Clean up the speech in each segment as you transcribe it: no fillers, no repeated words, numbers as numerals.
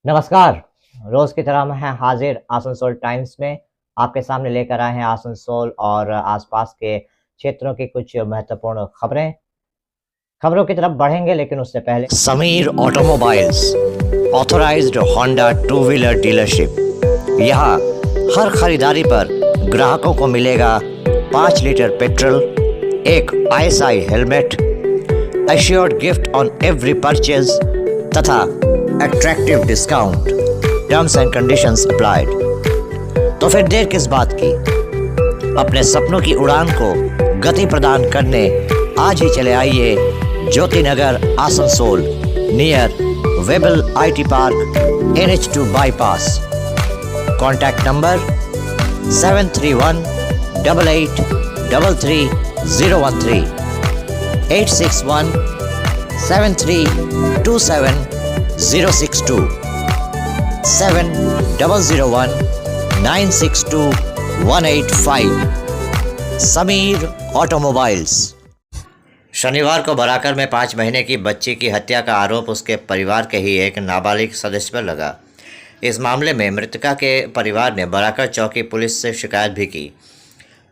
नमस्कार। रोज की तरह मैं हाजिर आसनसोल टाइम्स में आपके सामने लेकर आए हैं आसनसोल और आसपास के क्षेत्रों की कुछ महत्वपूर्ण खबरों की तरफ बढ़ेंगे, लेकिन उससे पहले Sameer automobiles authorised Honda two wheeler dealership. यहाँ हर खरीदारी पर ग्राहकों को मिलेगा 5 लीटर पेट्रोल, एक ISI helmet, assured gift on every purchase तथा attractive discount. Terms and conditions applied. तो फिर देर किस बात की, अपने सपनों की उड़ान को गति प्रदान करने आज ही चले आइए Jyoti Nagar Asansol, near Webel IT park, NH2 bypass. Contact number 731 88 33 013, 861 7327 062, 7001 962 185। Sameer automobiles. शनिवार को बराकर में 5 महीने की बच्ची की हत्या का आरोप उसके परिवार के ही एक नाबालिग सदस्य पर लगा। इस मामले में मृतका के परिवार ने बराकर चौकी पुलिस से शिकायत भी की।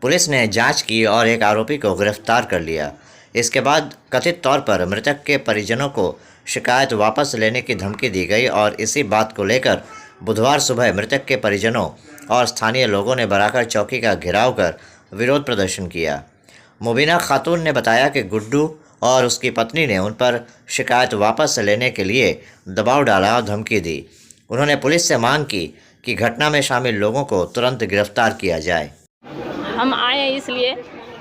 पुलिस ने जांच की और एक आरोपी को गिरफ्तार कर लिया। इसके बाद कथित तौर पर मृतक के परिजनों को शिकायत वापस लेने की धमकी दी गई और इसी बात को लेकर बुधवार सुबह मृतक के परिजनों और स्थानीय लोगों ने बराकर चौकी का घेराव कर विरोध प्रदर्शन किया। मुबीना खातून ने बताया कि गुड्डू और उसकी पत्नी ने उन पर शिकायत वापस लेने के लिए दबाव डाला और धमकी दी। उन्होंने पुलिस से मांग की कि घटना में शामिल लोगों को तुरंत गिरफ्तार किया जाए। हम आए इसलिए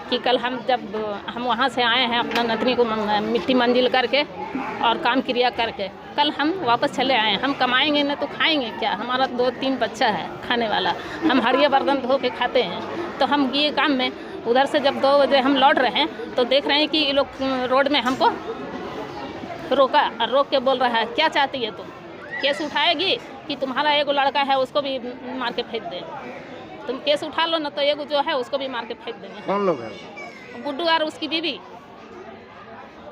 कि कल जब हम वहाँ से आए हैं अपना नतनी को मिट्टी मंजिल करके और काम क्रिया करके, कल हम वापस चले आए हैं। हम कमाएंगे न तो खाएंगे क्या? हमारा 2-3 बच्चा है खाने वाला, हम हरिया बर्तन धो के खाते हैं। तो हम ये काम में उधर से जब 2 बजे हम लौट रहे हैं तो देख रहे हैं कि ये लोग रोड में हमको रोका और रोक के बोल रहा है, क्या चाहती है तुम? केस उठाएगी कि तुम्हारा एगो लड़का है उसको भी मार के फेंक दें? तुम केस उठा लो ना तो एगो जो है उसको भी मार के फेंक देंगे। कौन लोग हैं? गुड्डू और उसकी बीवी।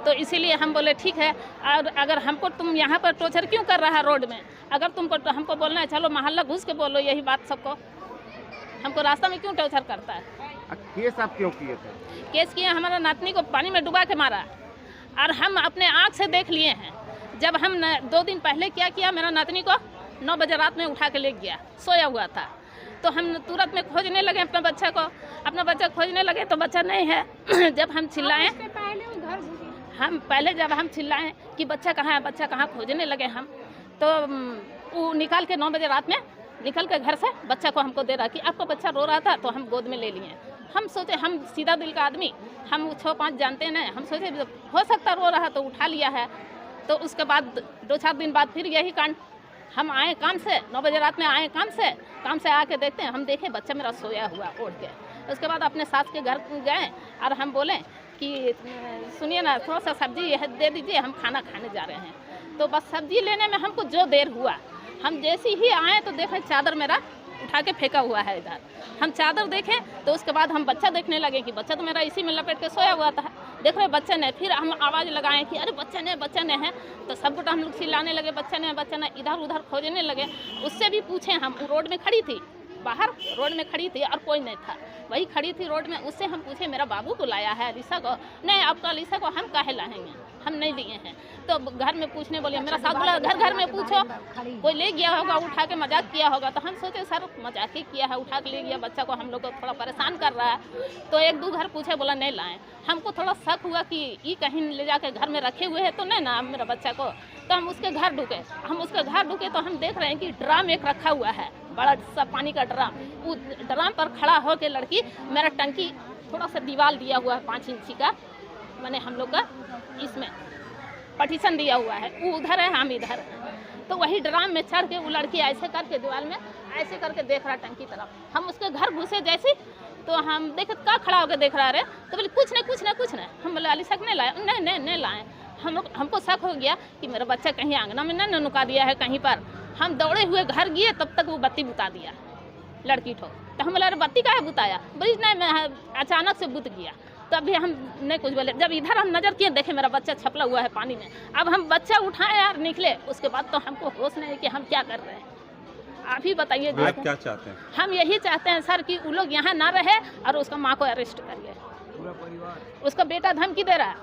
तो इसीलिए हम बोले ठीक है, और अगर हमको तुम यहाँ पर टॉर्चर क्यों कर रहा है रोड में? अगर तुमको हमको बोलना है चलो मोहल्ला घुस के बोलो यही बात सबको, हमको रास्ता में क्यों टॉर्चर करता है? केस आप क्यों किए थे? केस किया, हमारा नातनी को पानी में डुबा के मारा और हम अपने आँख से देख लिए हैं। जब हम 2 दिन पहले क्या किया, मेरा नातनी को 9 बजे रात में उठा के ले गया, सोया हुआ था। तो हम तुरंत में खोजने लगे अपना बच्चा खोजने लगे तो बच्चा नहीं है। जब हम चिल्लाएं, जब हम चिल्लाएं कि बच्चा कहाँ है, बच्चा कहाँ, खोजने लगे हम, तो वो निकाल के 9 बजे रात में निकल के घर से बच्चा को हमको दे रहा कि आपका बच्चा रो रहा था तो हम गोद में ले लिए। हम सोचे, हम सीधा दिल का आदमी, हम 6-5 जानते हैं, हम सोचे हो सकता रो रहा तो उठा लिया है। तो उसके बाद 2-4 दिन बाद फिर यही कांड। हम आए काम से, 9 बजे रात में आए काम से आके देखते हैं, हम देखे बच्चा मेरा सोया हुआ ओढ़ के। उसके बाद अपने सास के घर गए और हम बोले कि सुनिए ना, थोड़ा सा सब्जी दे दीजिए, हम खाना खाने जा रहे हैं। तो बस सब्जी लेने में हमको जो देर हुआ, हम जैसे ही आए तो देखें चादर मेरा उठा के फेंका हुआ है इधर। हम चादर देखें तो उसके बाद हम बच्चा देखने लगे कि बच्चा तो मेरा इसी में लपेट के सोया हुआ था। देख रहे बच्चा ने, फिर हम आवाज़ लगाएं कि अरे बच्चा ने है। तो सब कुछ हम लोग चिल्लाने लगे बच्चा ने, इधर उधर खोजने लगे। उससे भी पूछे हम, रोड में खड़ी थी, बाहर रोड में खड़ी थी और कोई नहीं था, वही खड़ी थी रोड में। उससे हम पूछे मेरा बाबू को लाया है अलीसा को? नहीं, आपका अलीसा को हम काहे लाएंगे, हम नहीं लिए हैं। तो घर में पूछने बोलिए, मेरा साथ बोला घर में पूछो, कोई ले गया होगा, उठा के मजाक किया होगा। तो हम सोचे सर मजाक ही किया है, उठा के ले गया, बच्चा को हम लोग को थोड़ा परेशान कर रहा है। तो 1-2 घर पूछे, बोला नहीं लाएं। हमको थोड़ा शक हुआ कि ये कहीं ले जाके घर में रखे हुए हैं तो नहीं ना मेरा बच्चा को। तो हम उसके घर ढुके तो हम देख रहे हैं कि ड्राम एक रखा हुआ है, बड़ा सा पानी का ड्राम। वो ड्राम पर खड़ा होकर लड़की मेरा टंकी थोड़ा सा दीवार दिया हुआ है 5 इंची का, मैंने हम लोग का इसमें पार्टीशन दिया हुआ है, वो उधर है हम इधर। तो वही ड्राम में चढ़ के वो लड़की ऐसे करके दीवार में ऐसे करके देख रहा टंकी तरफ। हम उसके घर घुसे जैसे तो हम देखे का खड़ा होकर देख रहा है। तो बोले कुछ नहीं। हम बोले अली शक नहीं लाए? नहीं लाए। हमको शक हो गया कि मेरा बच्चा कहीं आंगना में न नुका दिया है कहीं पर। हम दौड़े हुए घर गए, तब तक वो बत्ती बुता दिया लड़की ठो। तो हम बोला अरे बत्ती काहे बुताया? बोली नहीं, मैं अचानक से बुत गया। तब भी हम नहीं कुछ बोले। जब इधर हम नज़र किए, देखे मेरा बच्चा छपला हुआ है पानी में। अब हम बच्चा उठाए और निकले, उसके बाद तो हमको होश नहीं है कि हम क्या कर रहे हैं। आप ही बताइए। आप क्या चाहते हैं? हम यही चाहते हैं सर कि वो लोग यहाँ ना रहे और उसका माँ को अरेस्ट करिए। उसका बेटा धमकी दे रहा है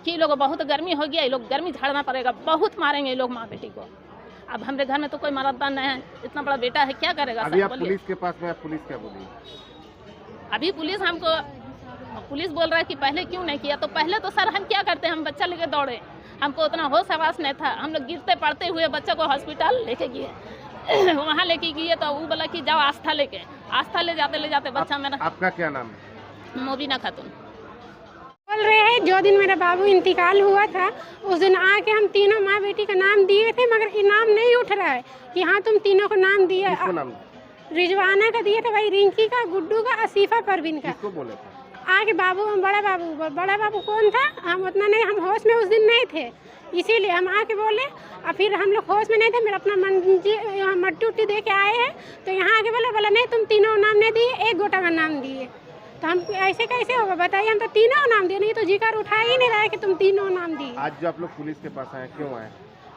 कि ये लोग बहुत गर्मी हो गया, ये लोग गर्मी झाड़ना पड़ेगा, बहुत मारेंगे ये लोग माँ बेटी को। अब हमारे घर में तो कोई मरदान नहीं है, इतना बड़ा बेटा है, क्या करेगा? अभी आप पुलिस के पास में, पुलिस क्या बोली? अभी पुलिस बोल रहा है कि पहले क्यों नहीं किया। तो पहले तो सर हम क्या करते हैं, हम बच्चा लेके दौड़े, हमको उतना होश आवास नहीं था। हम लोग गिरते पड़ते हुए बच्चा को हॉस्पिटल लेके गए। वहाँ लेके गए तो वो बोला कि जाओ आस्था लेके। आस्था ले जाते बच्चा मेरा। आपका क्या नाम है? मोबिना खातून। बोल रहे हैं जो दिन मेरा बाबू इंतकाल हुआ था, उस दिन आके हम तीनों माँ बेटी का नाम दिए थे, मगर इनाम नहीं उठ रहा है कि हाँ तुम तीनों को नाम दिया। किसको नाम? रिजवाना का दिए थे भाई, रिंकी का, गुड्डू का, आसिफा, परवीन का। किसको बोले थे? आगे बड़ा बाबू कौन था हम उतना नहीं, हम होश में उस दिन नहीं थे, इसीलिए हम आके बोले। और फिर हम लोग होश में नहीं थे, मेरा अपना मट्टी उट्टी दे के आए हैं, तो यहाँ आके बोला नहीं तुम तीनों नाम नहीं दिए, एक गोटा का नाम दिए। तो हम ऐसे कैसे होगा बताइए, हम तो तीनों नाम दिए, नहीं तो जिक्र उठा ही नहीं रहा है कि तुम तीनों नाम दिए। आज जो आप लोग पुलिस के पास आए, क्यों आए?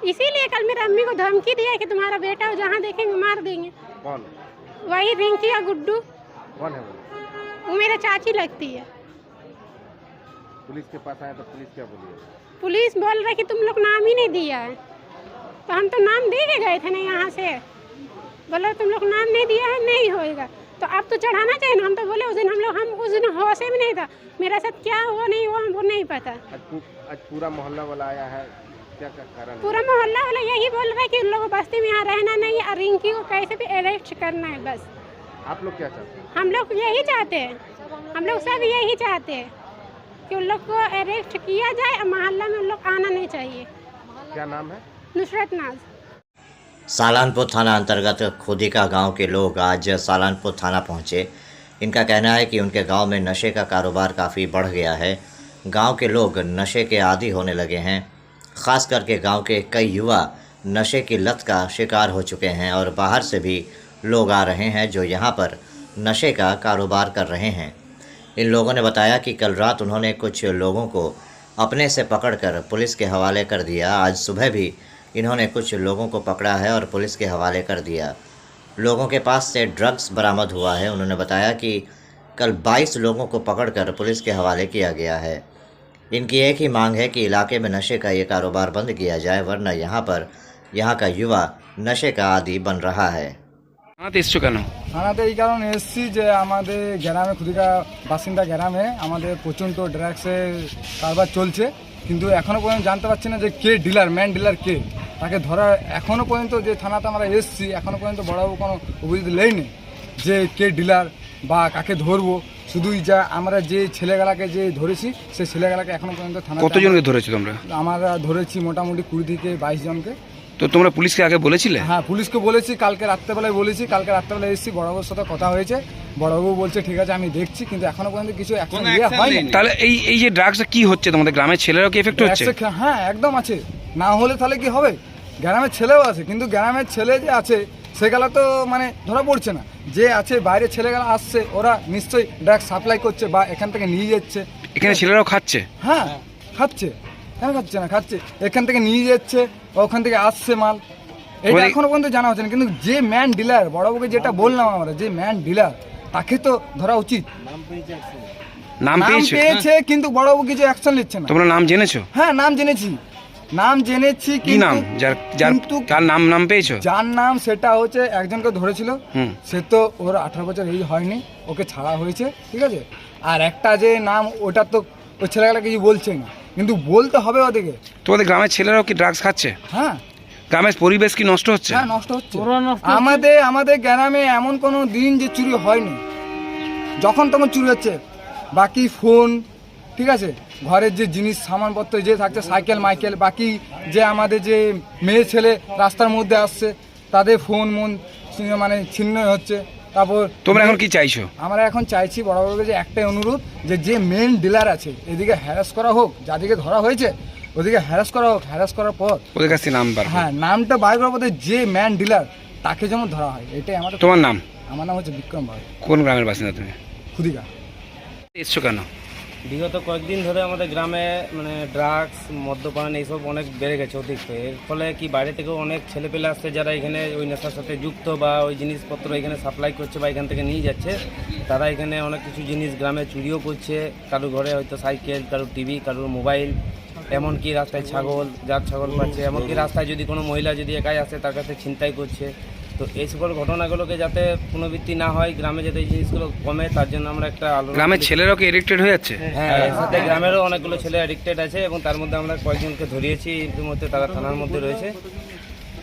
इसीलिए कल मेरी अम्मी को धमकी दिया कि तुम्हारा बेटा जहाँ देखेंगे मार देंगे। कौन? वही रिंकी और गुड्डू। कौन है वो? मेरे चाची लगती है। पुलिस के पास आए तो पुलिस क्या बोली? पुलिस बोल रहा है कि तुम लोग नाम ही नहीं दिया है। तो हम तो नाम दे के गए थे ना यहाँ से, बोलो तुम लोग नाम नहीं दिया है, नहीं होएगा। तो अब तो चढ़ाना चाहिए ना। हम तो बोले हम उस दिन होश में नहीं था, मेरे साथ क्या हुआ नहीं हुआ हमको नहीं पता। आज पूरा मोहल्ला वाला आया है, क्या कारण? पूरा मोहल्ला वाला यही बोल रहा है कि उन लोगों बस्ती में यहाँ रहना नहीं है और रिंकी को कैसे भी अरेस्ट करना है बस। आप लोग क्या चाहते हैं? हम लोग यही चाहते हैं, हम लोग सब यही चाहते हैं कि उन लोग को अरेस्ट किया जाए और मोहल्ला में उन लोग आना नहीं चाहिए। क्या नाम है? नुसरत नाज। सालानपुर थाना अंतर्गत खुदिका गांव के लोग आज सालानपुर थाना पहुंचे। इनका कहना है कि उनके गांव में नशे का कारोबार काफ़ी बढ़ गया है। गांव के लोग नशे के आदी होने लगे हैं। ख़ास करके गांव के कई युवा नशे की लत का शिकार हो चुके हैं और बाहर से भी लोग आ रहे हैं जो यहां पर नशे का कारोबार कर रहे हैं। इन लोगों ने बताया कि कल रात उन्होंने कुछ लोगों को अपने से पकड़कर पुलिस के हवाले कर दिया। आज सुबह भी इन्होंने कुछ लोगों को पकड़ा है और पुलिस के हवाले कर दिया। लोगों के पास से ड्रग्स बरामद हुआ है। उन्होंने बताया कि कल 22 लोगों को पकड़कर पुलिस के हवाले किया गया है। इनकी एक ही मांग है कि इलाके में नशे का ये कारोबार बंद किया जाए, वरना यहाँ का युवा नशे का आदी बन रहा है। থানাতে এই কারণে এসেছি যে আমাদের গ্রামে খুদিকা বাসিন্দা গ্রামে আমাদের প্রচণ্ড ড্রাগসের কারবার চলছে, কিন্তু এখনও পর্যন্ত জানতে পারছি না যে কে ডিলার, ম্যান ডিলার কে, তাকে ধরা এখনও পর্যন্ত যে থানাতে আমরা এসেছি এখনও পর্যন্ত বড়বাবু কোনো অভিযোগ নেই যে কে ডিলার বা কাকে ধরবো। শুধুই যা আমরা যে ছেলেগুলাকে যে ধরেছি সেই ছেলেগুলাকে এখনও পর্যন্ত থানা। কতজনকে ধরেছো তোমরা? আমরা ধরেছি মোটামুটি 20 থেকে 22 জনকে। তো তোমরা পুলিশকে আগে বলেছিলে? হ্যাঁ, পুলিশকে বলেছি, কালকে রাত্রেবেলায় বলেছি। কালকে রাত্রেবেলায় এসেছি, বড়বাবুর সাথে কথা হয়েছে, বড়বাবু বলছে ঠিক আছে আমি দেখছি, কিন্তু এখনো পর্যন্ত কিছু অ্যাকশন নেওয়া হয়নি। তাহলে এই যে ড্রাগসটা কি হচ্ছে তোমাদের গ্রামের ছেলেরাও কি এফেক্ট হচ্ছে? হ্যাঁ একদম আছে, না হলে তাহলে কি হবে? গ্রামের ছেলেও আছে, কিন্তু গ্রামের ছেলে যে আছে সেগুলো তো মানে ধরা পড়ছে না। যে আছে বাইরে ছেলেগুলো আসছে, ওরা নিশ্চয়ই ড্রাগস সাপ্লাই করছে বা এখান থেকে নিয়ে যাচ্ছে। এখানে ছেলেরাও খাচ্ছে? হ্যাঁ খাচ্ছে, কেন খাচ্ছে না, খাচ্ছে। এখান থেকে নিয়ে যাচ্ছে, ওখান থেকে আসছে মাল, এটা এখনো পর্যন্ত জানা হচ্ছে না। কিন্তু যে ম্যান ডিলার, বড়বাবুকে যেটা বললাম আমরা, যে ম্যান ডিলার তাকে তো ধরা উচিত। নাম পেয়েছে কিন্তু বড়বাবু কিছু অ্যাকশন নিচ্ছে না। তোমরা নাম জেনেছো? হ্যাঁ নাম জেনেছি, কি নাম? যার নাম পেয়েছো? যার নাম সেটা হচ্ছে একজনকে ধরেছিল, সে তো ওর 18 বছর এই হয়নি, ওকে ছাড়া হয়েছে, ঠিক আছে। আর একটা যে নাম ওটা তো ওই ছেলেগুলা কিছু বলছে না, কিন্তু বলতে হবে ওদেরকে। তোমাদের গ্রামের ছেলেরাও কি ড্রাগস খাচ্ছে? হ্যাঁ। গ্রামের পরিবেশ কি নষ্ট হচ্ছে? হ্যাঁ নষ্ট হচ্ছে। আমাদের গ্রামে এমন কোনো দিন যে চুরি হয়নি, যখন তখন চুরি হচ্ছে। বাকি ফোন, ঠিক আছে, ঘরের যে জিনিস সামানপত্র যে থাকছে, সাইকেল মাইকেল, বাকি যে আমাদের যে মেয়ে ছেলে রাস্তার মধ্যে আসছে তাদের ফোন মানে ছিন্ন হচ্ছে। তারপর তোমরা এখন কি চাইছো? আমরা এখন চাইছি বড়বাবুকে যে একটাই অনুরোধ, যে মেন ডিলার আছে এদিকে হ্যারাস করা হোক, যাদিকে ধরা হয়েছে ওদিকে হ্যারাস করা হোক। হ্যারাস করার পর ওদের কাছে নাম বার, হ্যাঁ নামটা বার করার পর যে ম্যান ডিলার তাকে যেমন ধরা হয়, এটাই আমাদের। তোমার নাম? আমার নাম হচ্ছে বিক্রম ভাই। কোন গ্রামের বাসিন্দা তুমি? খুদিকা। এসছো কেন? বিগত কয়েকদিন ধরে আমাদের গ্রামে মানে ড্রাগস মদ্যপান এইসব অনেক বেড়ে গেছে অতিরিক্ত। এর ফলে কি বাইরে থেকেও অনেক ছেলেপেলে আসছে যারা এখানে ওই নেশার সাথে যুক্ত বা ওই জিনিসপত্র এখানে সাপ্লাই করছে বা এখান থেকে নিয়ে যাচ্ছে। তারা এখানে অনেক কিছু জিনিস গ্রামে চুরিও করছে, কারোর ঘরে হয়তো সাইকেল, কারোর টিভি, কারোর মোবাইল, এমনকি রাস্তায় ছাগল, যার ছাগল পাচ্ছে, এমনকি রাস্তায় যদি কোনো মহিলা যদি একাই আসে তার কাছে ছিনতাই করছে। তো এই সকল ঘটনাগুলোকে যাতে পুনরাবৃত্তি না হয়, গ্রামে যাতে এই জিনিসগুলো কমে, তার জন্য আমরা একটা গ্রামের ছেলেরাও কি এডিক্টেড হয়ে যাচ্ছে? হ্যাঁ, এর সাথে গ্রামেরও অনেকগুলো ছেলে অ্যাডিক্টেড আছে এবং তার মধ্যে আমরা কয়েকজনকে ধরিয়েছি, ইতিমধ্যে তারা থানার মধ্যে রয়েছে।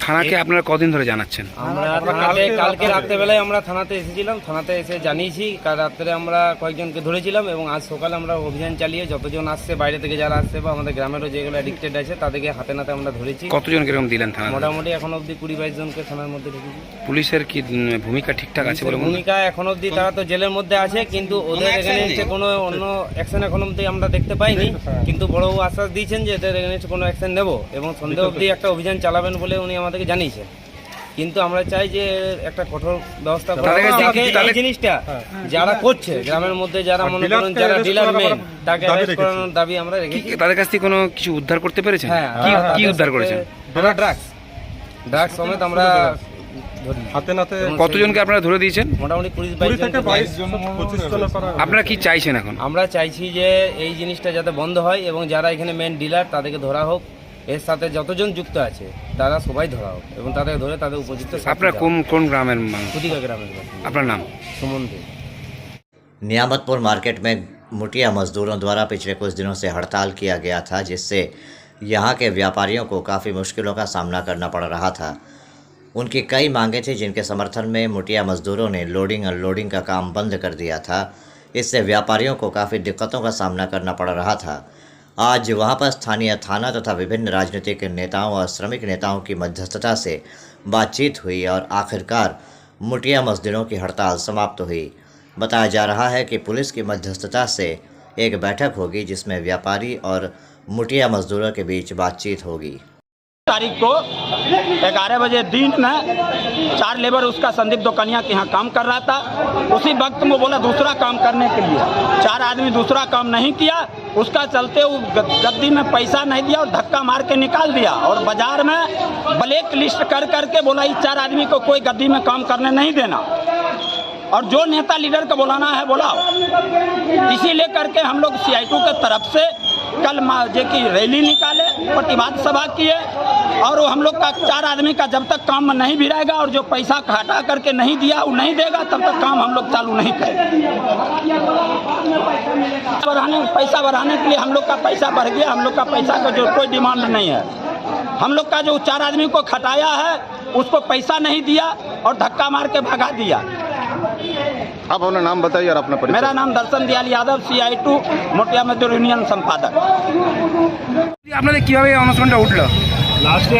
থানাকে আপনারা কদিন ধরে জানাচ্ছেন? আমরা থানাতে কালকে রাত্রেবেলায় আমরা থানাতে এসেছিলাম, থানাতে এসে জানিয়েছি। কাল রাত্রে আমরা কয়েকজনকে ধরেছিলাম এবং আজ সকালে আমরা অভিযান চালিয়ে যতজন আসছে বাইরে থেকে যারা আসছে বা আমাদের গ্রামেরও যেগুলো অ্যাডিক্টেড আছে তাদেরকে হাতে নাতে আমরা ধরেছি। কতজন কিরকম দিলেন থানা? মোটামুটি এখন অবধি 20-22 জনকে থানার মধ্যে রেখেছি। পুলিশের কি ভূমিকা ঠিকঠাক আছে বলে? ভূমিকা এখন অবধি তারা তো জেলের মধ্যে আছে, কিন্তু ওদের এগেনস্টে কোনো অন্য অ্যাকশন এখন অবধি আমরা দেখতে পাইনি। কিন্তু বড়বাবু আশ্বাস দিয়েছেন যে এদের এগেনস্টে কোনো অ্যাকশন নেব এবং সন্ধ্যা অবধি একটা অভিযান চালাবেন বলে উনি আমাদেরকে জানিয়েছেন। কিন্তু আমরা চাই যে একটা কঠোর ব্যবস্থা করা এই জিনিসটা যারা করছে গ্রামের মধ্যে, যারা মনে করেন যারা ডিলার মেন, তাকে অ্যারেস্ট করানোর দাবি আমরা রেখেছি। তাদের কাছ থেকে কোনো কিছু উদ্ধার করতে পেরেছেন? হ্যাঁ, কি উদ্ধার করেছেন? ড্রাগস সমেত আমরা হাতে নাতে। কতজনকে আপনারা ধরে দিয়েছেন? মোটামুটি 20-22 জন। আপনারা কি চাইছেন এখন? আমরা চাইছি যে এই জিনিসটা যাতে বন্ধ হয় এবং যারা এখানে মেন ডিলার তাদেরকে ধরা হোক, এর সাথে যতজন যুক্ত আছে তারা সবাই ধরা হোক এবং তাদের ধরে তাদের উপযুক্ত। আপনারা কোন গ্রামের মানুষ? খুদিকা গ্রামের। আপনার নাম? সুমন দে। नियामतपुर मार्केट में मुटिया मजदूरों द्वारा पिछले कुछ दिनों से हड़ताल किया गया था, जिससे यहाँ के व्यापारियों को काफ़ी मुश्किलों का सामना करना पड़ रहा था। उनकी कई मांगें थी जिनके समर्थन में मुटिया मजदूरों ने लोडिंग अनलोडिंग का काम बंद कर दिया था। इससे व्यापारियों को काफ़ी दिक्कतों का सामना करना पड़ रहा था। आज वहाँ पर स्थानीय थाना तथा विभिन्न राजनीतिक नेताओं और श्रमिक नेताओं की मध्यस्थता से बातचीत हुई और आखिरकार मुटिया मजदूरों की हड़ताल समाप्त हुई। बताया जा रहा है कि पुलिस की मध्यस्थता से एक बैठक होगी जिसमें व्यापारी और मुटिया मजदूरों के बीच बातचीत होगी। तारीख को 11 बजे दिन में 4 लेबर उसका संदीप दुकानिया के यहाँ काम कर रहा था। उसी वक्त में बोला दूसरा काम करने के लिए, 4 आदमी दूसरा काम नहीं किया, उसका चलते वो गद्दी में पैसा नहीं दिया और धक्का मार के निकाल दिया और बाजार में ब्लैक लिस्ट कर करके बोला इस 4 आदमी को कोई गद्दी में काम करने नहीं देना और जो नेता लीडर को बुलाना है बुलाओ। इसी लेकर के हम लोग CI2 के तरफ से कल जे की रैली निकाले, प्रतिवाद सभा किए और हम लोग का 4 आदमी का जब तक काम नहीं भी रहेगा और जो पैसा हटा करके नहीं दिया वो नहीं देगा तब तक काम हम लोग चालू नहीं करेंगे। पैसा बढ़ाने के लिए हम लोग का पैसा बढ़ गया, हम लोग का पैसा का जो कोई डिमांड नहीं है। हम लोग का जो 4 आदमी को खटाया है उसको पैसा नहीं दिया और धक्का मार के भगा दिया। आप अपना नाम बताइए और अपना परिचय। मेरा नाम दर्शन दयाल यादव, CI2 मोटिया मजदूर यूनियन संपादक। আপনাদের কিভাবে অনশনটা উঠলো? লাস্টে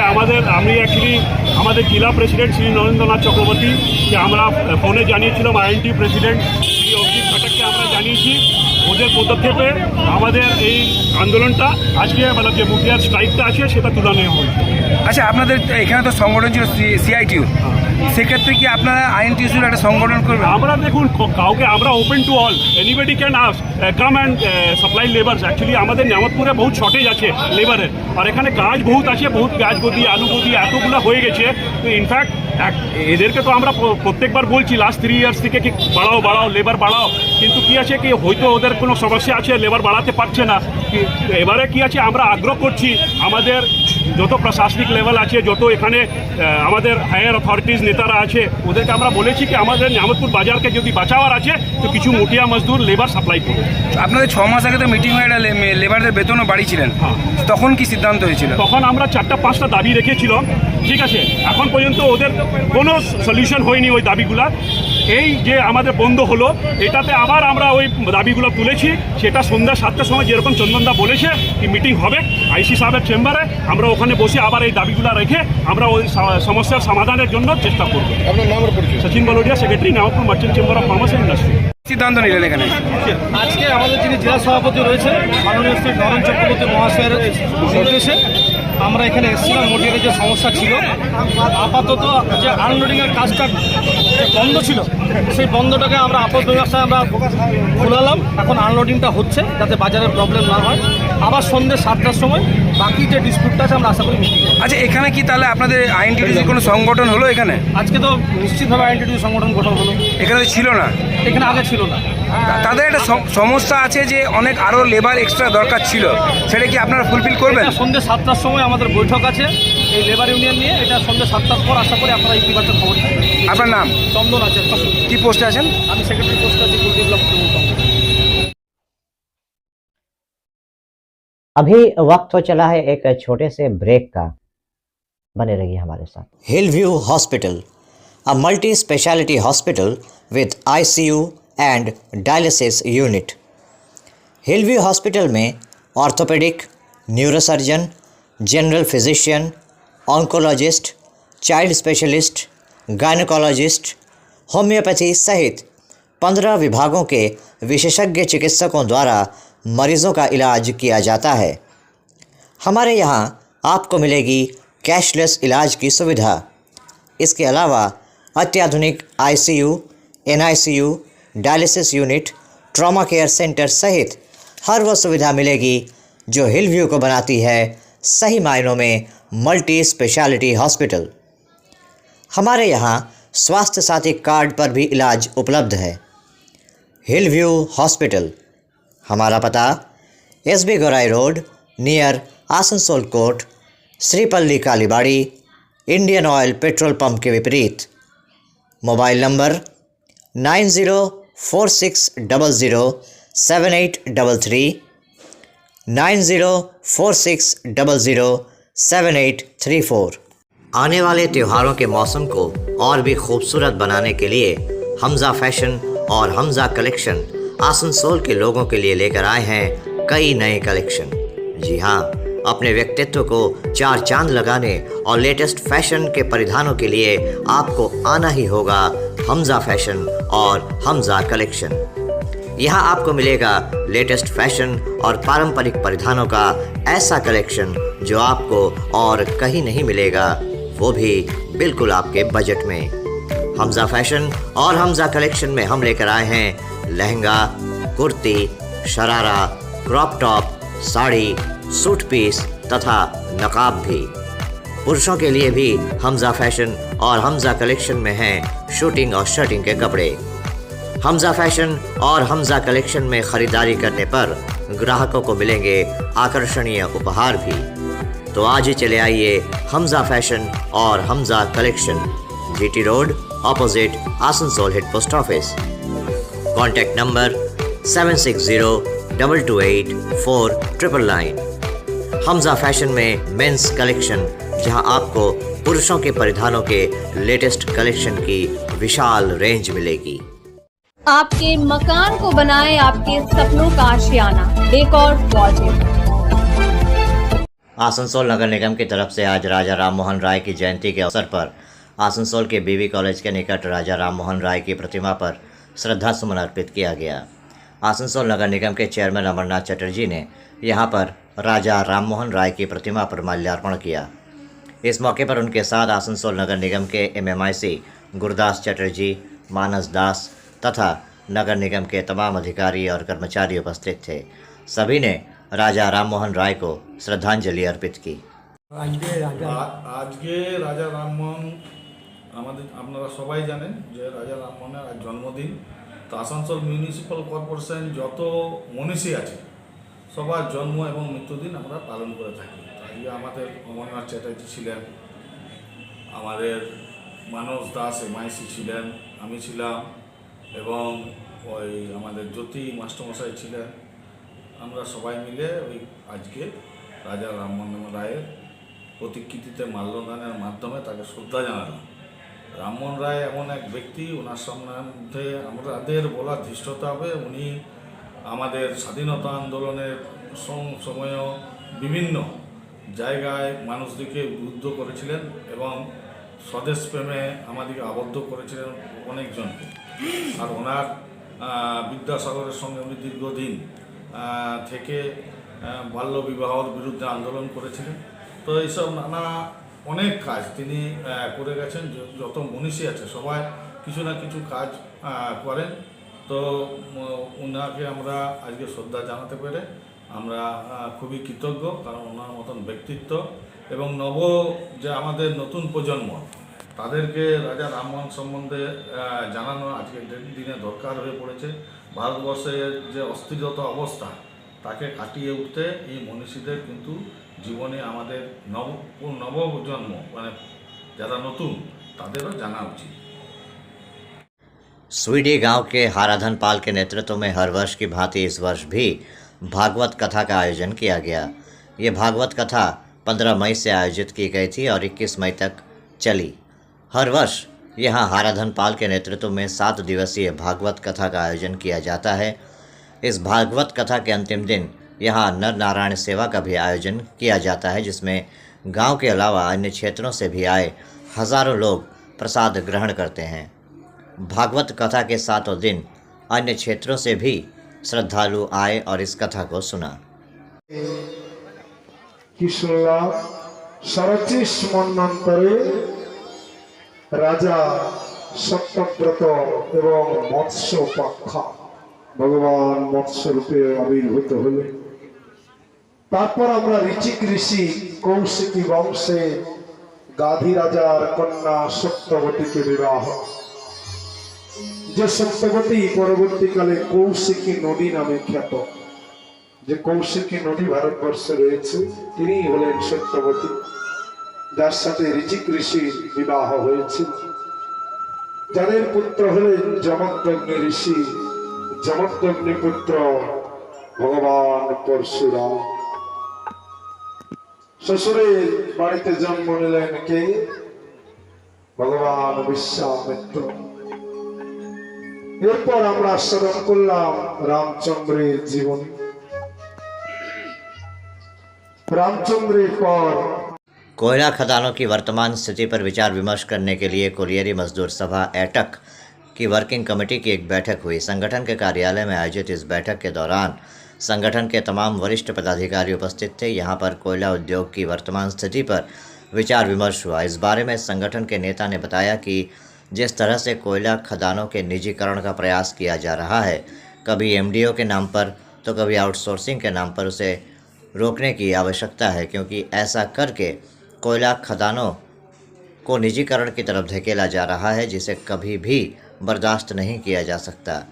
আমি অ্যাকচুয়ালি আমাদের জেলা প্রেসিডেন্ট শ্রী নরেন্দ্রনাথ চক্রবর্তীকে আমরা ফোনে জানিয়েছিলাম, INT প্রেসিডেন্ট শ্রী অভিজিৎ ঘটককে আমরা জানিয়েছি। ওদের পদক্ষেপে আমাদের এই আন্দোলনটা আজকে মানে যে মুটিয়ার স্ট্রাইকটা আছে সেটা তুলে নেওয়া হয়েছে। আচ্ছা, আপনাদের এখানে তো সংগঠন ছিল CITU, সেক্ষেত্রে কি আপনারা INTUCর একটা সংগঠন করবেন? আমরা দেখুন কাউকে আমরা open to all, anybody can come and supply labours. Actually আমাদের নিয়ামতপুরে বহুত শর্টেজ আছে লেবারের, আর এখানে কাজ বহুত আছে, বহুত পেঁয়াজ গদি আলু গদি এতগুলো হয়ে গেছে। তো ইনফ্যাক্ট এদেরকে তো আমরা প্রত্যেকবার বলছি লাস্ট 3 ইয়ার্স থেকে কি বাড়াও লেবার বাড়াও, কিন্তু কি আছে কি হয়তো ওদের কোনো সমস্যা আছে, লেবার বাড়াতে পারছে না। এবারে কি আছে আমরা আগ্রহ করছি আমাদের যত প্রশাসনিক লেভেল আছে, যত এখানে আমাদের হায়ার অথরিটিজ নেতারা আছে, ওদেরকে আমরা বলেছি কি আমাদের নিয়ামতপুর বাজারকে যদি বাঁচাবার আছে তো কিছু মুটিয়া মজদুর লেবার সাপ্লাই করবে। আপনাদের 6 মাস আগে তো মিটিং হয়ে লেবারদের বেতনও বাড়িয়েছিলেন, তখন কি সিদ্ধান্ত হয়েছিল? তখন আমরা 4-5টা দাবি রেখেছিলাম, ঠিক আছে। এখন পর্যন্ত ওদের কোনো সলিউশন হয়নি ওই দাবিগুলা। এই যে আমাদের বন্ধ হলো, এটাতে আবার আমরা ওই দাবিগুলো তুলেছি। সেটা সন্ধ্যা 7টার সময় যেরকম চন্দনদা বলেছে কি মিটিং হবে IC সাহেবের চেম্বারে, আমরা ওখানে বসে আবার এই দাবিগুলো রেখে আমরা ওই সমস্যার সমাধানের জন্য চেষ্টা করব। আপনার নাম আর পরিচয়? Sachin Balodia, secretary, Niamatpur merchant chamber of commerce and industry. সিদ্ধান্ত নিলেন এখানে? আজকে আমাদের যিনি জেলা সভাপতি রয়েছে মাননীয় শ্রী নরেন চক্রবর্তী মহাশয়ের নির্দেশে আমরা এখানে এসেছিলাম মোটিয়ারের যে সমস্যা ছিল, আপাতত যে আনলোডিংয়ের কাজটা যে বন্ধ ছিল সেই বন্ধটাকে আমরা আপাতত ব্যবসায় আমরা খোলালাম। এখন আনলোডিংটা হচ্ছে যাতে বাজারের প্রবলেম না হয়। আবার সন্ধ্যে 7টার সময় বাকি যে ডিসপিউটটা আছে আমরা আশা করি মিটিয়ে দেব। আচ্ছা, এখানে কি তাহলে আপনাদের আইএনটিটিউসি কোনো সংগঠন হলো এখানে? আজকে তো নিশ্চিতভাবে আইএনটিটিউসি সংগঠন গঠন হলো। এখানে ছিল না? এখানে আগে ছিল না। তাদের একটা সমস্যা আছে যে অনেক আরও লেবার এক্সট্রা দরকার ছিল, সেটা কি আপনারা ফুলফিল করবেন? সন্ধ্যে 7টার সময় আমাদের বৈঠক আছে এই লেবার ইউনিয়ন নিয়ে। এটা সন্ধ্যে 7টার পর আশা করি আপনারা ইতিবাচক খবর পাবেন। আপনার নাম? চন্দন আছে। কি পোস্টে আছেন? আমি সেক্রেটারি পোস্টে আছি কুলদীপ ব্লক তৃণমূল কংগ্রেস। अभी वक्त हो चला है एक छोटे से ब्रेक का, बने रहिए हमारे साथ। Hillview hospital, a multi-speciality hospital with ICU and dialysis unit। Hillview hospital में orthopaedic, neurosurgeon, general physician, oncologist, child specialist, gynaecologist, homoeopathy सहित 15 विभागों के विशेषज्ञ चिकित्सकों द्वारा मरीज़ों का इलाज किया जाता है। हमारे यहाँ आपको मिलेगी कैशलेस इलाज की सुविधा। इसके अलावा अत्याधुनिक ICU, NICU, dialysis unit, trauma care centre सहित हर वो सुविधा मिलेगी जो हिलव्यू को बनाती है सही मायनों में मल्टी स्पेशलिटी हॉस्पिटल। हमारे यहाँ स्वास्थ्य साथी कार्ड पर भी इलाज उपलब्ध है। हिलव्यू हॉस्पिटल, हमारा पता SB Gorai road near Asansol court, Shripalli Kalibari, Indian oil petrol pump के विपरीत। Mobile number 9046007833, 9046007834। आने वाले त्योहारों के मौसम को और भी खूबसूरत बनाने के लिए हमजा फैशन और हमजा कलेक्शन आसनसोल के लोगों के लिए लेकर आए हैं कई नए कलेक्शन। जी हाँ, अपने व्यक्तित्व को चार चांद लगाने और लेटेस्ट फैशन के परिधानों के लिए आपको आना ही होगा हमजा फैशन और हमजा कलेक्शन। यहाँ आपको मिलेगा लेटेस्ट फैशन और पारंपरिक परिधानों का ऐसा कलेक्शन जो आपको और कहीं नहीं मिलेगा, वो भी बिल्कुल आपके बजट में। हमजा फैशन और हमजा कलेक्शन में हम लेकर आए हैं lehenga, kurti, sharara, crop top, sari, suit piece तथा नकाब भी। पुरुषों के लिए भी हमजा फैशन और हमजा कलेक्शन में हैं शूटिंग और शर्टिंग के कपड़े। हमजा फैशन और हमजा कलेक्शन में ख़रीदारी करने पर ग्राहकों को मिलेंगे आकर्षणीय उपहार भी। तो आज ही चले आइए हमजा फैशन और Hamza collection, GT road opposite Asansol head post office. Contact number 7602284999। Hamza fashion में मेंस कलेक्शन, जहां आपको पुरुषों के परिधानों के लेटेस्ट कलेक्शन की विशाल रेंज मिलेगी। आपके मकान को बनाए आपके सपनों का आशियाना, डेकोर वॉलपेपर। आसनसोल नगर निगम की तरफ से आज राजा राममोहन राय की जयंती के अवसर पर आसनसोल के BV कॉलेज के निकट राजा राममोहन राय की प्रतिमा पर श्रद्धा सुमन अर्पित किया गया। आसनसोल नगर निगम के चेयरमैन अमरनाथ चटर्जी ने यहां पर राजा राममोहन राय की प्रतिमा पर माल्यार्पण किया। इस मौके पर उनके साथ आसनसोल नगर निगम के MMIC गुरदास चटर्जी, मानस दास तथा नगर निगम के तमाम अधिकारी और कर्मचारी उपस्थित थे। सभी ने राजा राममोहन राय को श्रद्धांजलि अर्पित की। आज के राजा राममोहन আপনারা সবাই জানেন যে রাজা রামমোহনের আজ জন্মদিন। তো আসানসোল মিউনিসিপ্যাল কর্পোরেশন যত মনীষী আছে সবার জন্ম এবং মৃত্যুদিন আমরা পালন করে থাকি। আজকে আমাদের অমরনাথ চ্যাটার্জি ছিলেন, আমাদের মানস দাস MIC ছিলেন, আমি ছিলাম এবং ওই আমাদের জ্যোতি মাস্টারমশাই ছিলেন। আমরা সবাই মিলে ওই আজকে রাজা রামমোহন রায়ের প্রতিকৃতিতে মাল্যদানের মাধ্যমে তাকে শ্রদ্ধা জানালাম। রামমোহন রায় এমন এক ব্যক্তি, ওনার সম্বন্ধে আমাদের বলার ধৃষ্টতা হবে। উনি আমাদের স্বাধীনতা আন্দোলনের সময়ও বিভিন্ন জায়গায় মানুষদেরকে উদ্বুদ্ধ করেছিলেন এবং স্বদেশ প্রেমে আমাদেরকে আবদ্ধ করেছিলেন অনেকজনকে। আর ওনার বিদ্যাসাগরের সঙ্গে উনি দীর্ঘদিন থেকে বাল্যবিবাহর বিরুদ্ধে আন্দোলন করেছিলেন তো এইসব নানা অনেক কাজ তিনি করে গেছেন। যত মনীষী আছে সবাই কিছু না কিছু কাজ করেন। তো ওনাকে আমরা আজকে শ্রদ্ধা জানাতে পেরে আমরা খুবই কৃতজ্ঞ, কারণ ওনার মতন ব্যক্তিত্ব এবং যে আমাদের নতুন প্রজন্ম তাদেরকে রাজা রামমোহন সম্বন্ধে জানানো আজকের দিনে দরকার হয়ে পড়েছে। ভারতবর্ষের যে অস্থিরতা অবস্থা তাকে কাটিয়ে উঠতে এই মনীষীদের কিন্তু জীবনে আমাদের নবপ্রজন্ম মানে যারা নতুন তাদেরও জানা उचित। स्वीडी गांव के हाराधन पाल के नेतृत्व में हर वर्ष की भांति इस वर्ष भी भागवत कथा का आयोजन किया गया। ये भागवत कथा 15 मई से आयोजित की गई थी और 21 मई तक चली। हर वर्ष यहाँ हाराधन पाल के नेतृत्व में 7 दिवसीय भागवत कथा का आयोजन किया जाता है। इस भागवत कथा के अंतिम दिन यहाँ नर नारायण सेवा का भी आयोजन किया जाता है, जिसमें गांव के अलावा अन्य क्षेत्रों से भी आए हजारों लोग प्रसाद ग्रहण करते हैं। भागवत कथा के 7 दिन अन्य क्षेत्रों से भी श्रद्धालु आए और इस कथा को सुना। राजा सत्यव्रत एवं मत्स्यपाक्षा भगवान मत्स्य रूपे आविर्भूत हलें। तारपर आमरा ऋचिक ऋषि कौशिकी वंशे गाधी राजार कन्या सत्यवती के विवाह। जो सत्यवती परवर्ती काले कौशिकी नदी नामे ख्यात। जो कौशिकी नदी भारतवर्षे रयेछे तिनि हलेन सत्यवती, जार साथे ऋचिक ऋषिर विवाह हयेछे। जादेर पुत्र हलेन जमदग्नि ऋषि, जमदग्नि पुत्र भगवान परशुराम। शशुरेर बाड़ीते जन्म निलेन के भगवान विश्वामित्र। एरपर आमरा स्मरण करलाम रामचंद्रेर जीवनी। रामचंद्रेर पर कोयला खदानों की वर्तमान स्थिति पर विचार विमर्श करने के लिए कोलियरी मजदूर सभा एटक की वर्किंग कमेटी की एक बैठक हुई। संगठन के कार्यालय में आयोजित इस बैठक के दौरान संगठन के तमाम वरिष्ठ पदाधिकारी उपस्थित थे। यहाँ पर कोयला उद्योग की वर्तमान स्थिति पर विचार विमर्श हुआ। इस बारे में संगठन के नेता ने बताया कि जिस तरह से कोयला खदानों के निजीकरण का प्रयास किया जा रहा है, कभी एमडीओ के नाम पर तो कभी आउटसोर्सिंग के नाम पर, उसे रोकने की आवश्यकता है, क्योंकि ऐसा करके कोयला खदानों को निजीकरण की तरफ धकेला जा रहा है, जिसे कभी भी बर्दाश्त नहीं किया जा सकता।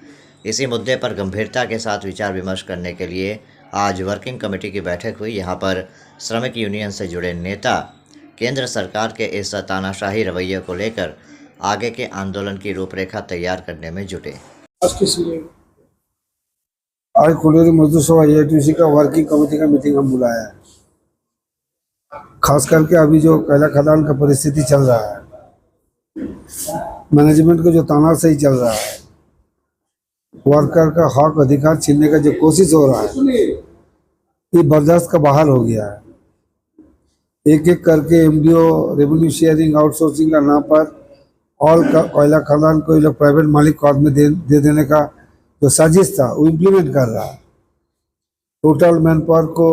इसी मुद्दे पर गंभीरता के साथ विचार विमर्श करने के लिए आज वर्किंग कमेटी की बैठक हुई। यहाँ पर श्रमिक यूनियन से जुड़े नेता केंद्र सरकार के इस तानाशाही रवैये को लेकर आगे के आंदोलन की रूपरेखा तैयार करने में जुटे। आज कोलियरी मजदूर सभा एआईटीयूसी का वर्किंग कमेटी का मीटिंग हम बुलाया है। खास करके अभी जो कोयला खदान का परिस्थिति चल रहा है, मैनेजमेंट को जो तानाशाही चल रहा है, वर्कर का हक अधिकार छीनने का जो कोशिश हो रहा है, ये बर्दाश्त का बाहर हो गया है। एक एक करके एमडीओ, रेवेन्यू शेयरिंग, आउटसोर्सिंग का नाम पर ऑल कोयला खदान को ये लोग प्राइवेट मालिक को हाथ में दे देने का जो साजिश था वो इम्प्लीमेंट कर रहा है। टोटल मैन पावर को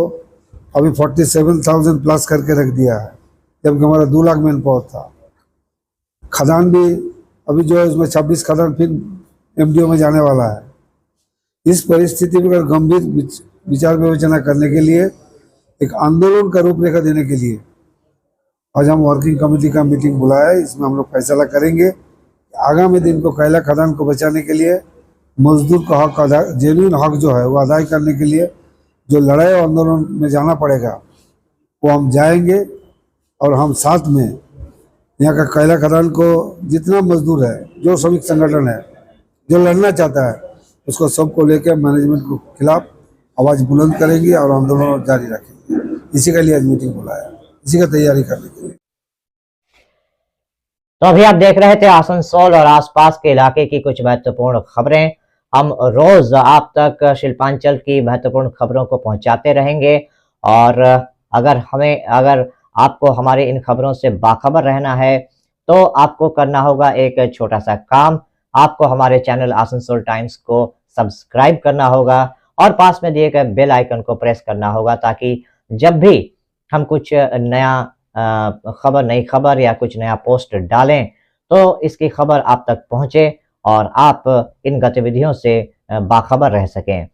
अभी 47,000 प्लस करके रख दिया है, जबकि हमारा 2 लाख मैन पावर था। खदान भी अभी जो है उसमें 26 खदान फिर एमडीओ में जाने वाला है। इस परिस्थिति में अगर गंभीर विचार विवेचना करने के लिए, एक आंदोलन का रूपरेखा देने के लिए आज हम वर्किंग कमेटी का मीटिंग बुलाया है। इसमें हम लोग फैसला करेंगे आगामी दिन को कोयला खदान को बचाने के लिए, मजदूर का हक जेन्युइन हक जो है वो अदा करने के लिए जो लड़ाई और आंदोलन में जाना पड़ेगा वो हम जाएंगे। और हम साथ में यहाँ का कोयला खदान को जितना मजदूर है, जो श्रमिक संगठन है, जो लड़ना चाहता है, उसको सबको लेकर मैनेजमेंट के खिलाफ आवाज़ बुलंद करेंगे और आंदोलन जारी रखेंगे। इसी के लिए आज मीटिंग बुलाया, इसी का तैयारी करने के लिए। तो अभी आप देख रहे थे आसनसोल और आसपास के इलाके की कुछ महत्वपूर्ण खबरें। हम रोज आप तक शिल्पांचल की महत्वपूर्ण खबरों को पहुंचाते रहेंगे और अगर आपको हमारे इन खबरों से बाखबर रहना है तो आपको करना होगा एक छोटा सा काम। आपको हमारे चैनल आसनसोल टाइम्स को सब्सक्राइब करना होगा और पास में दिए गए बेल आइकन को प्रेस करना होगा, ताकि जब भी हम कुछ नया खबर, नई खबर या कुछ नया पोस्ट डालें तो इसकी खबर आप तक पहुंचे और आप इन गतिविधियों से बाखबर रह सकें।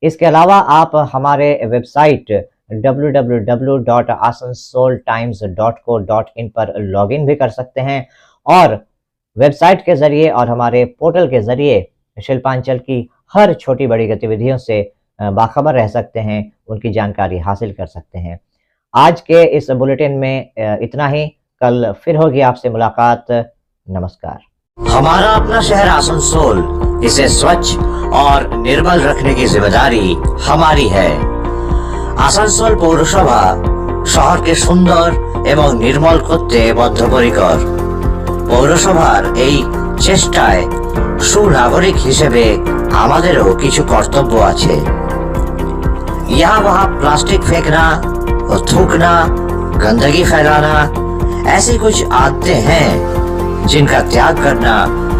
इसके अलावा आप हमारे वेबसाइट www.asansoltimes.co.in पर लॉगिन भी कर सकते हैं और वेबसाइट के ज़रिए और हमारे पोर्टल के ज़रिए शिल्पांचल की हर छोटी बड़ी गतिविधियों से बाखबर रह सकते हैं, उनकी जानकारी हासिल कर सकते हैं। आज के इस बुलेटिन में इतना ही। कल फिर होगी आपसे मुलाकात। नमस्कार। हमारा अपना शहर आसनसोल, इसे स्वच्छ और निर्मल रखने की जिम्मेदारी हमारी है। आसनसोल पौरसभा শহরকে সুন্দর এবং নির্মল করতে বদ্ধপরিকর। পৌরসভার এই চেষ্টায় সুনাগরিক হিসেবে আমাদেরও কিছু কর্তব্য আছে। यहाँ वहाँ प्लास्टिक फेंकना और थूकना, गंदगी फैलाना, ऐसी कुछ आदतें हैं जिनका त्याग करना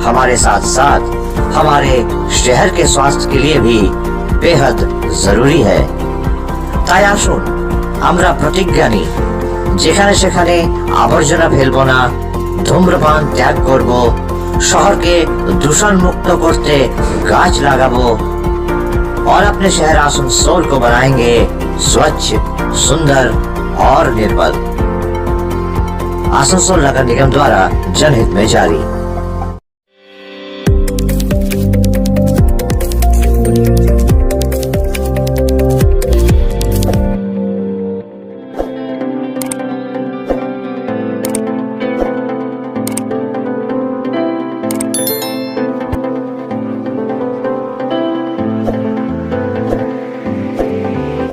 हमारे साथ साथ हमारे शहर के स्वास्थ्य के लिए भी बेहद जरूरी है। তাই আসুন আমরা প্রতিজ্ঞা নিই, যেখানে সেখানে আবর্জনা ফেলবো না, ধূম্রপান ত্যাগ করব, শহরকে দূষণ মুক্ত করতে গাছ लगाबो और अपने शहर आसनसोल को बनाएंगे स्वच्छ, सुंदर और निर्मल। आसनसोल नगर निगम द्वारा जनहित में जारी।